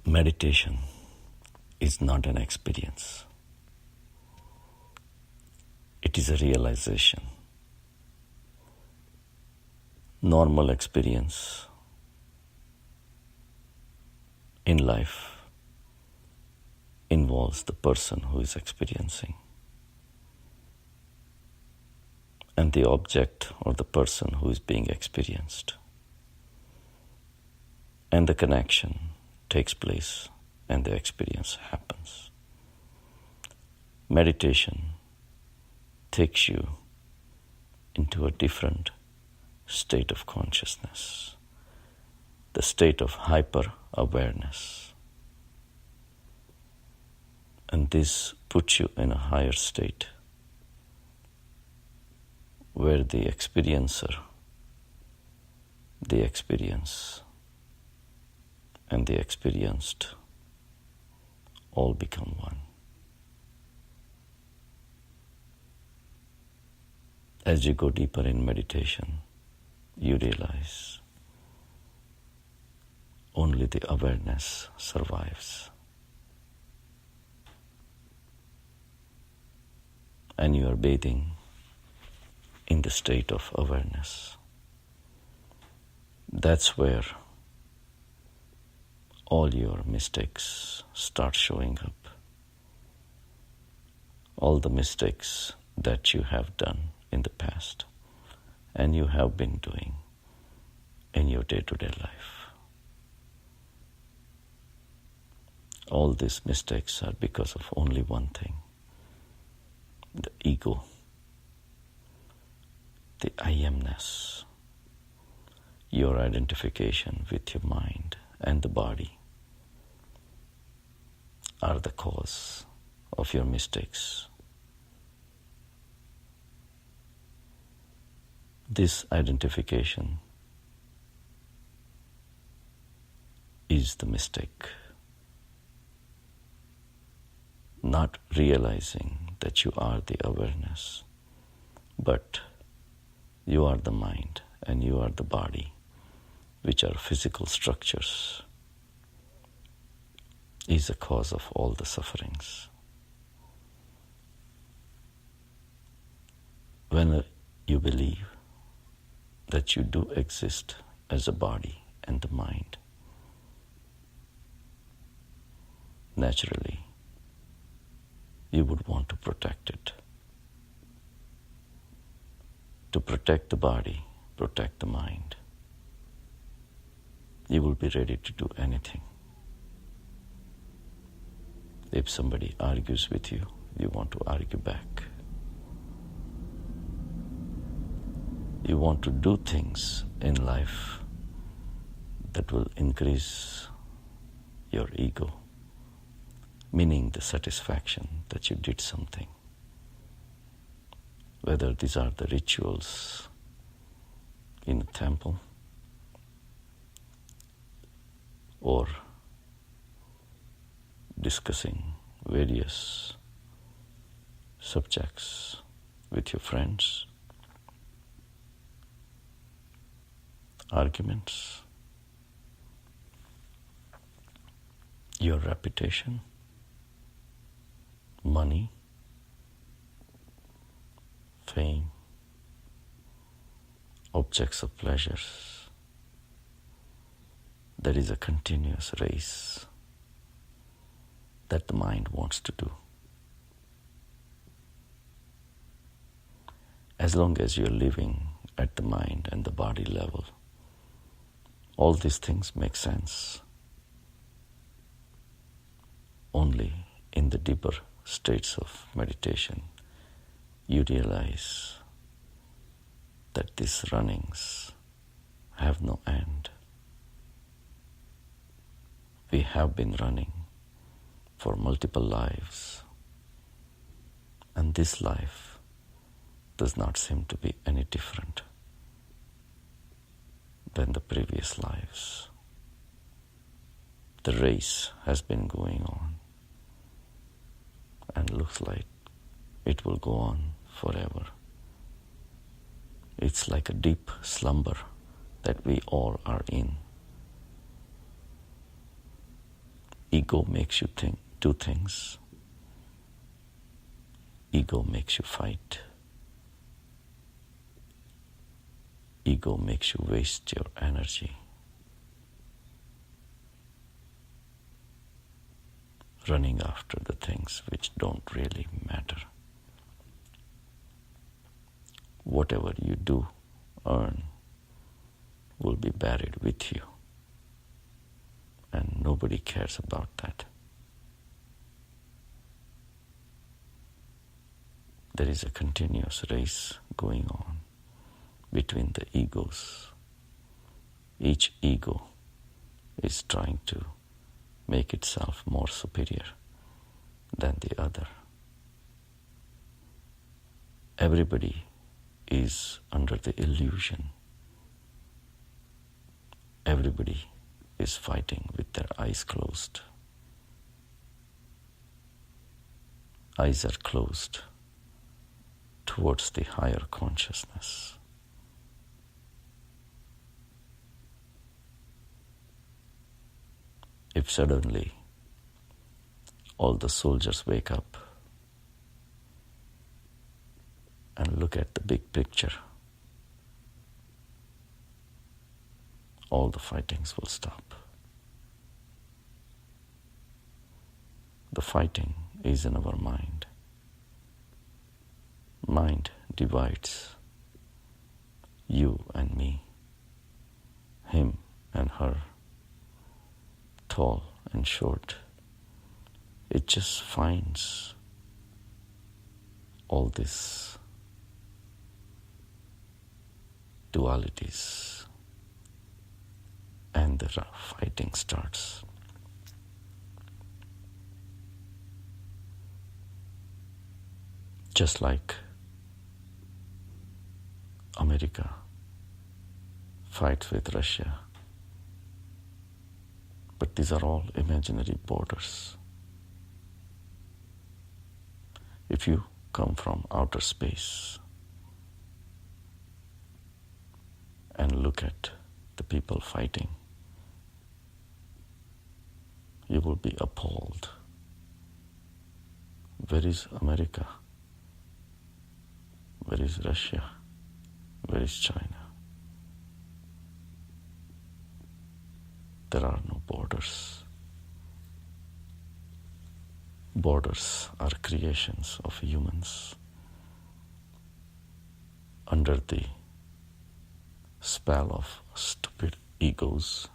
Meditation is not an experience. It is a realization. Normal experience in life involves the person who is experiencing and the object or the person who is being experienced. And the connection takes place and the experience happens. Meditation takes you into a different state of consciousness, the state of hyper-awareness. And this puts you in a higher state where the experiencer, the experience, and the experienced all become one. As you go deeper in meditation, you realize only the awareness survives. And you are bathing in the state of awareness. That's where all your mistakes start showing up. All the mistakes that you have done in the past and you have been doing in your day-to-day life. All these mistakes are because of only one thing: the ego, the I amness, your identification with your mind and the body are the cause of your mistakes. This identification is the mistake. Not realizing that you are the awareness, but you are the mind and you are the body, which are physical structures, is the cause of all the sufferings. When you believe that you do exist as a body and the mind, naturally, you would want to protect it. To protect the body, protect the mind, you will be ready to do anything. If somebody argues with you, you want to argue back. You want to do things in life that will increase your ego, meaning the satisfaction that you did something. Whether these are the rituals in a temple or discussing various subjects with your friends, arguments, your reputation, money, fame, objects of pleasures. There is a continuous race that the mind wants to do. As long as you're living at the mind and the body level, all these things make sense. Only in the deeper states of meditation, you realize that these runnings have no end. We have been running for multiple lives, and this life does not seem to be any different than the previous lives. The race has been going on and looks like it will go on forever. It's like a deep slumber that we all are in. Ego makes you do things. Ego makes you fight. Ego makes you waste your energy running after the things which don't really matter. Whatever you do, earn, will be buried with you, and nobody cares about that. There is a continuous race going on between the egos. Each ego is trying to make itself more superior than the other. Everybody is under the illusion. Everybody is fighting with their eyes closed. Eyes are closed towards the higher consciousness. If suddenly all the soldiers wake up and look at the big picture, all the fightings will stop. The fighting is in our mind. Mind divides you and me, him and her, tall and short. It just finds all these dualities, and the fighting starts. Just like America fights with Russia. But these are all imaginary borders. If you come from outer space and look at the people fighting, you will be appalled. Where is America? Where is Russia? Where is China? There are no borders. Borders are creations of humans under the spell of stupid egos.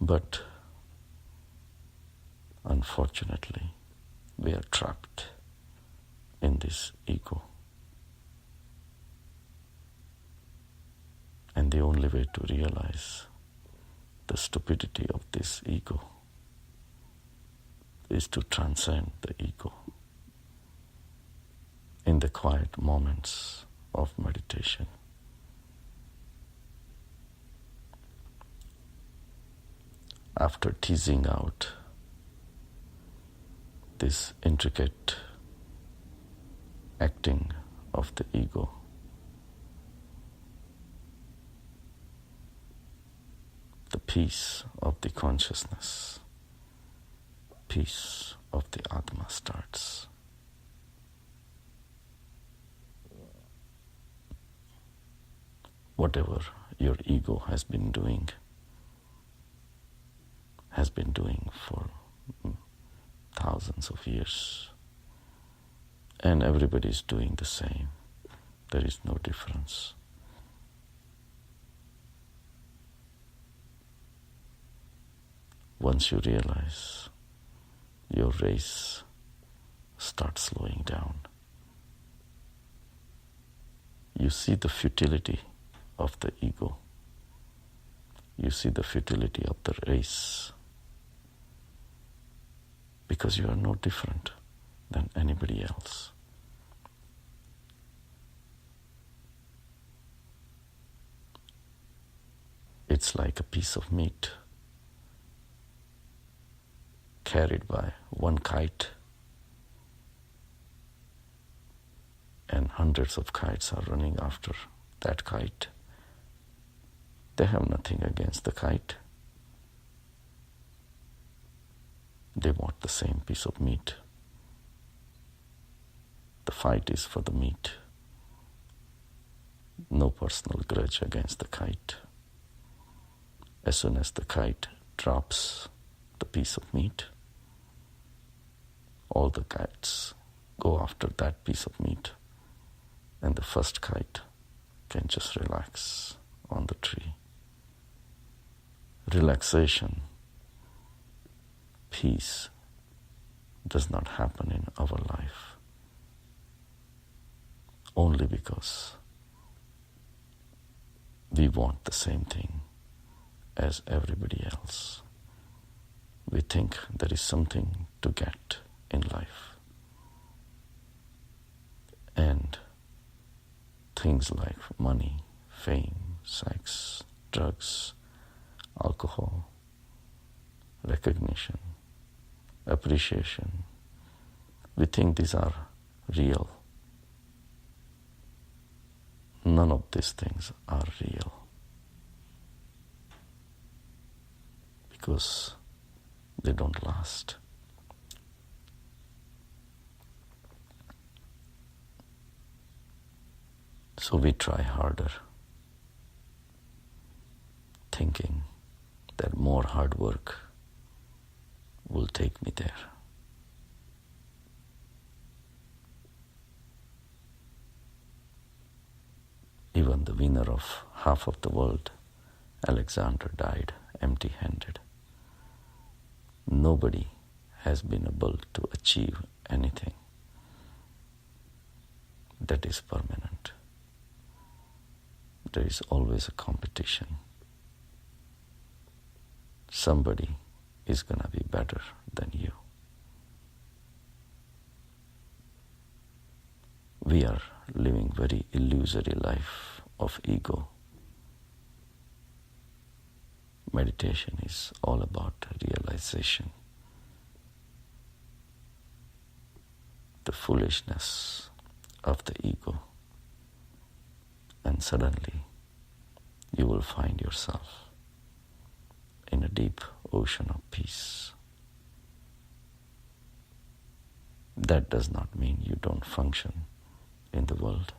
But unfortunately, we are trapped in this ego. And the only way to realize the stupidity of this ego is to transcend the ego in the quiet moments of meditation. After teasing out this intricate acting of the ego, the peace of the consciousness, peace of the Atma starts. Whatever your ego has been doing for thousands of years, and everybody is doing the same. There is no difference. Once you realize, your race starts slowing down. You see the futility of the ego. You see the futility of the race, because you are no different than anybody else. It's like a piece of meat carried by one kite, and hundreds of kites are running after that kite, They have nothing against the kite. They want the same piece of meat. The fight is for the meat. No personal grudge against the kite. As soon as the kite drops the piece of meat, all the kites go after that piece of meat, and the first kite can just relax on the tree. Relaxation, peace does not happen in our life only because we want the same thing as everybody else. We think there is something to get in life. And things like money, fame, sex, drugs, alcohol, recognition, appreciation, we think these are real. None of these things are real because they don't last. So we try harder, thinking that more hard work will take me there. Even the winner of half of the world, Alexander, died empty-handed. Nobody has been able to achieve anything that is permanent. There is always a competition. Somebody is going to be better than you. We are living very illusory life of ego. Meditation is all about realization. The foolishness of the ego. And suddenly you will find yourself in a deep ocean of peace. That does not mean you don't function in the world.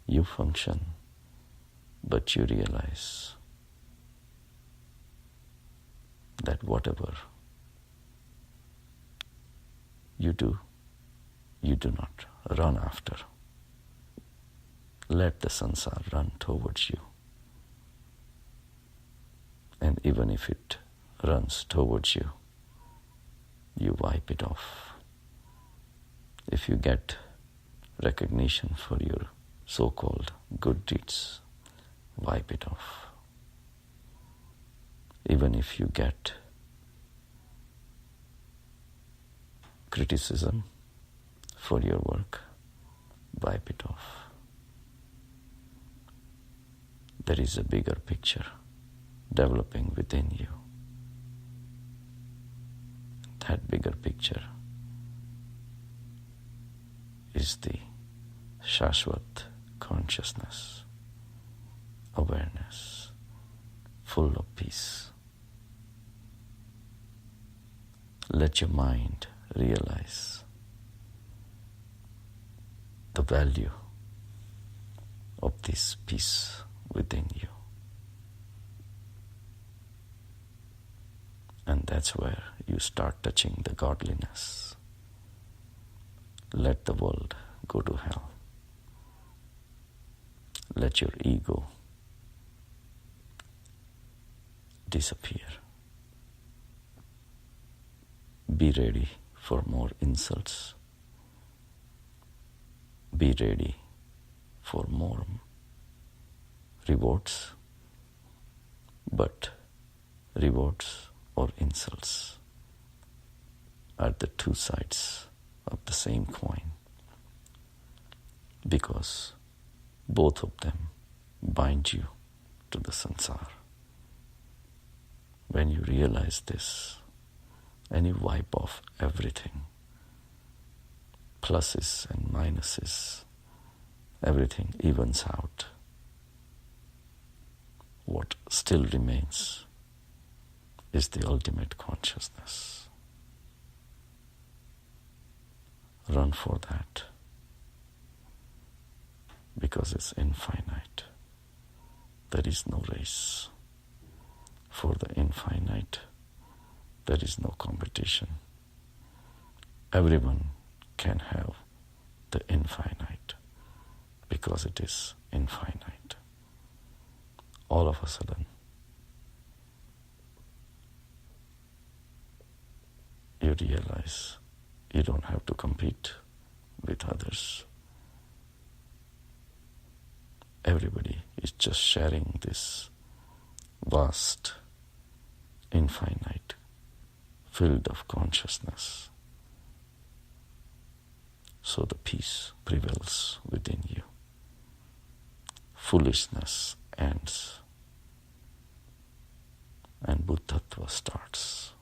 You function, but you realize that whatever you do not run after. Let the sansar run towards you. And even if it runs towards you, you wipe it off. If you get recognition for your so-called good deeds, wipe it off. Even if you get criticism for your work, wipe it off. There is a bigger picture developing within you. That bigger picture is the Shashvat consciousness, awareness, full of peace. Let your mind realize the value of this peace within you. And that's where you start touching the godliness. Let the world go to hell. Let your ego disappear. Be ready for more insults. Be ready for more rewards. But rewards or insults are the two sides of the same coin, because both of them bind you to the sansar. When you realize this and you wipe off everything, pluses and minuses, everything evens out. what still remains is the ultimate consciousness. Run for that, because it's infinite. There is no race. For the infinite, there is no competition. Everyone can have the infinite because it is infinite. All of a sudden, you realize you don't have to compete with others. Everybody is just sharing this vast, infinite field of consciousness. So the peace prevails within you. Foolishness ends and Buddhatva starts.